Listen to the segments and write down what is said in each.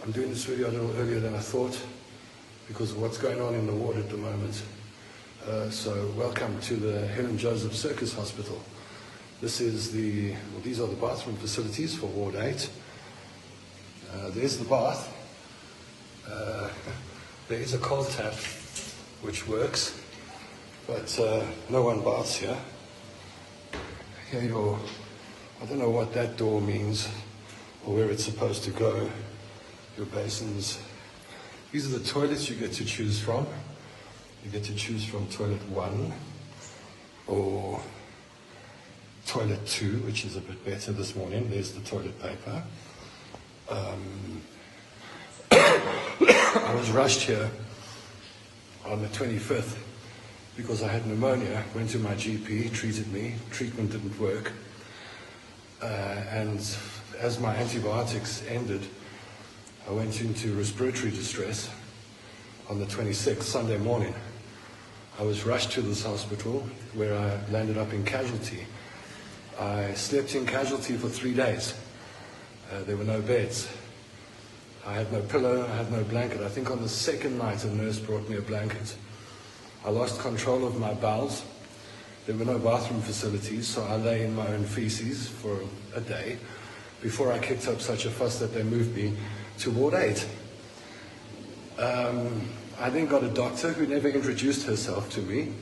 I'm doing this video a little earlier than I thought because of what's going on in the ward at the moment. So welcome to the Helen Joseph Circus Hospital. These are the bathroom facilities for Ward 8. There's the bath. There is a cold tap which works, but no one baths here. I don't know what that door means or where it's supposed to go. Your basins. These are the toilets you get to choose from. You get to choose from toilet 1 or toilet 2, which is a bit better this morning. There's the toilet paper. I was rushed here on the 25th because I had pneumonia. Went to my GP, treated me. Treatment didn't work. And as my antibiotics ended, I went into respiratory distress on the 26th, Sunday morning. I was rushed to this hospital where I landed up in casualty. I slept in casualty for 3 days. There were no beds. I had no pillow, I had no blanket. I think on the second night a nurse brought me a blanket. I lost control of my bowels. There were no bathroom facilities, so I lay in my own feces for a day before I kicked up such a fuss that they moved me to Ward 8. I then got a doctor who never introduced herself to me,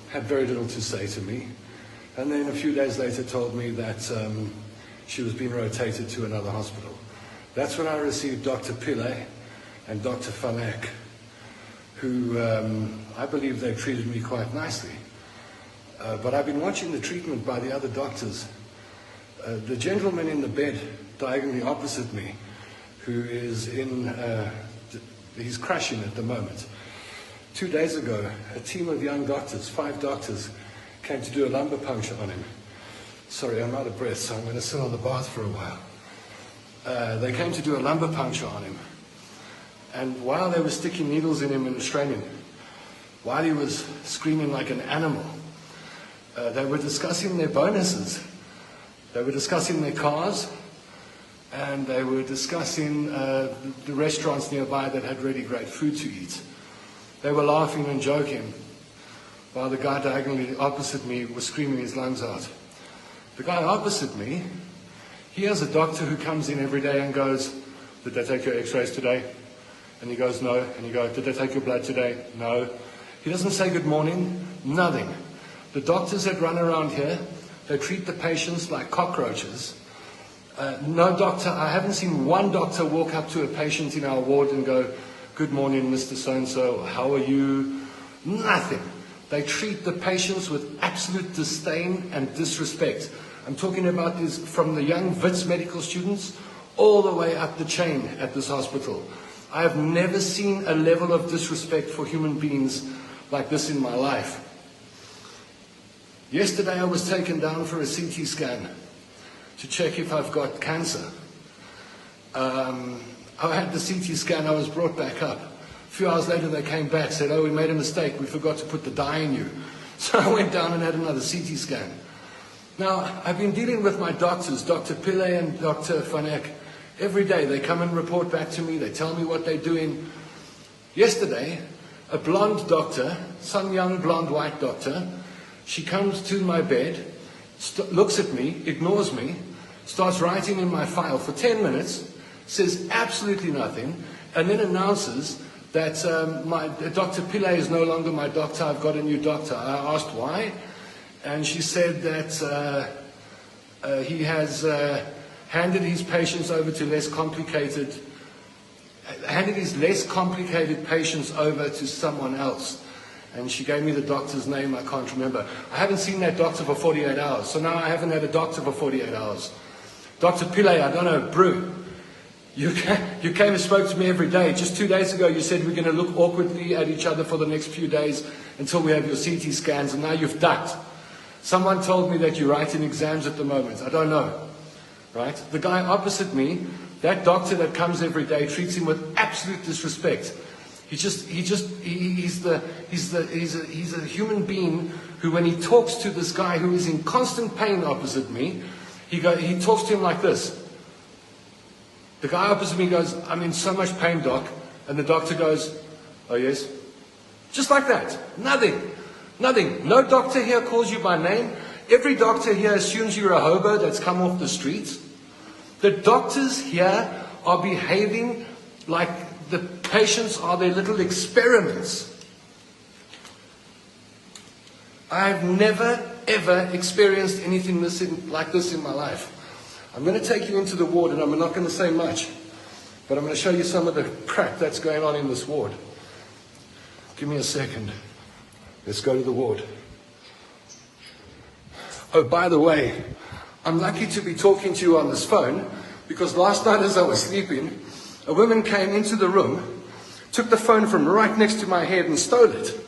had very little to say to me, and then a few days later told me that she was being rotated to another hospital. That's when I received Dr. Pillay and Dr. Van Eck, who I believe they treated me quite nicely. But I've been watching the treatment by the other doctors. The gentleman in the bed diagonally opposite me, who is he's crashing at the moment. 2 days ago, a team of young doctors, 5 doctors, came to do a lumbar puncture on him. Sorry, I'm out of breath, so I'm going to sit on the bath for a while. They came to do a lumbar puncture on him. And while they were sticking needles in him and restraining him, while he was screaming like an animal, they were discussing their bonuses. They were discussing their cars, and they were discussing the restaurants nearby that had really great food to eat. They were laughing and joking, while the guy diagonally opposite me was screaming his lungs out. The guy opposite me, he has a doctor who comes in every day and goes, "Did they take your x-rays today?" And he goes, "No." And he goes, "Did they take your blood today?" "No." He doesn't say good morning, nothing. The doctors that run around here, they treat the patients like cockroaches. No doctor, I haven't seen one doctor walk up to a patient in our ward and go, "Good morning, Mr. So-and-so, how are you?" Nothing. They treat the patients with absolute disdain and disrespect. I'm talking about this from the young Wits medical students all the way up the chain at this hospital. I have never seen a level of disrespect for human beings like this in my life. Yesterday I was taken down for a CT scan to check if I've got cancer. I had the CT scan, I was brought back up. A few hours later they came back, said, "Oh, we made a mistake, we forgot to put the dye in you." So I went down and had another CT scan. Now, I've been dealing with my doctors, Dr. Pillay and Dr. Van Eck. Every day they come and report back to me, they tell me what they're doing. Yesterday, a blonde doctor, some young blonde white doctor, she comes to my bed, looks at me, ignores me, starts writing in my file for 10 minutes, says absolutely nothing, and then announces that Dr. Pillay is no longer my doctor, I've got a new doctor. I asked why, and she said that he has handed his patients over to less complicated patients over to someone else. And she gave me the doctor's name, I can't remember. I haven't seen that doctor for 48 hours, so now I haven't had a doctor for 48 hours. Dr. Pillay, I don't know, Brew, you came and spoke to me every day. Just 2 days ago you said we're going to look awkwardly at each other for the next few days until we have your CT scans, and now you've ducked. Someone told me that you're writing exams at the moment. I don't know, right? The guy opposite me, that doctor that comes every day, treats him with absolute disrespect. He's a human being who, when he talks to this guy who is in constant pain opposite me, he talks to him like this. The guy opposite me goes, "I'm in so much pain, doc." And the doctor goes, "Oh yes?" Just like that. Nothing. Nothing. No doctor here calls you by name. Every doctor here assumes you're a hobo that's come off the streets. The doctors here are behaving like the patients are their little experiments. I've never, ever experienced anything like this in my life. I'm going to take you into the ward, and I'm not going to say much, but I'm going to show you some of the crap that's going on in this ward. Give me a second. Let's go to the ward. Oh, by the way, I'm lucky to be talking to you on this phone, because last night as I was sleeping, a woman came into the room, took the phone from right next to my head and stole it.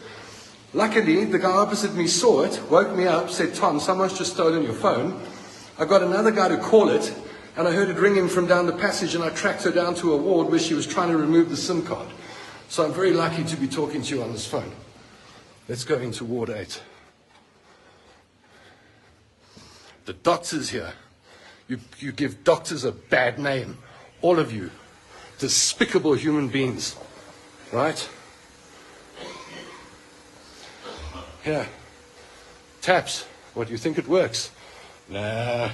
Luckily, the guy opposite me saw it, woke me up, said, "Tom, someone's just stolen your phone." I got another guy to call it, and I heard it ringing from down the passage, and I tracked her down to a ward where she was trying to remove the SIM card. So I'm very lucky to be talking to you on this phone. Let's go into Ward 8. The doctors here, you give doctors a bad name. All of you. Despicable human beings. Right? Here. Taps. What, do you think it works? Nah,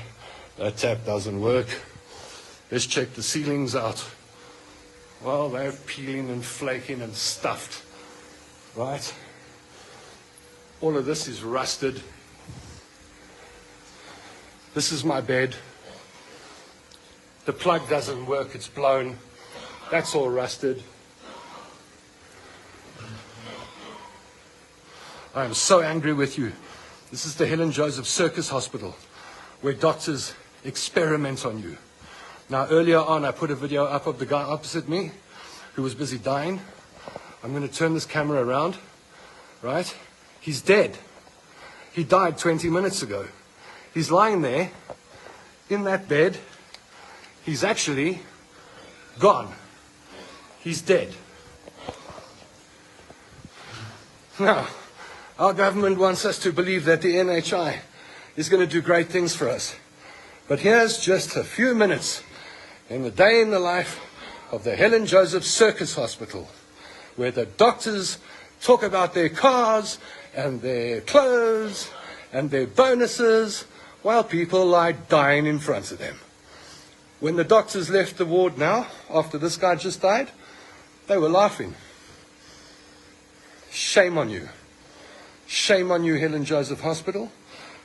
that tap doesn't work. Let's check the ceilings out. Well, they're peeling and flaking and stuffed. Right? All of this is rusted. This is my bed. The plug doesn't work, it's blown. That's all rusted. I am so angry with you. This is the Helen Joseph Circus Hospital, where doctors experiment on you. Now, earlier on, I put a video up of the guy opposite me who was busy dying. I'm going to turn this camera around, right? He's dead. He died 20 minutes ago. He's lying there in that bed. He's actually gone. He's dead. Now, our government wants us to believe that the NHI is going to do great things for us. But here's just a few minutes in the day in the life of the Helen Joseph Circus Hospital, where the doctors talk about their cars and their clothes and their bonuses while people lie dying in front of them. When the doctors left the ward now, after this guy just died, they were laughing. Shame on you. Shame on you, Helen Joseph Hospital.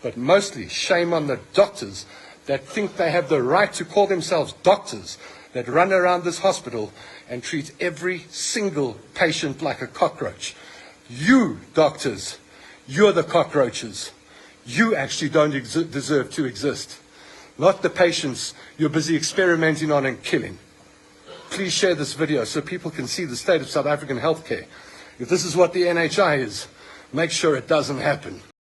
But mostly shame on the doctors that think they have the right to call themselves doctors, that run around this hospital and treat every single patient like a cockroach. You, doctors, you're the cockroaches. You actually don't deserve to exist. Not the patients you're busy experimenting on and killing. Please share this video so people can see the state of South African healthcare. If this is what the NHI is, make sure it doesn't happen.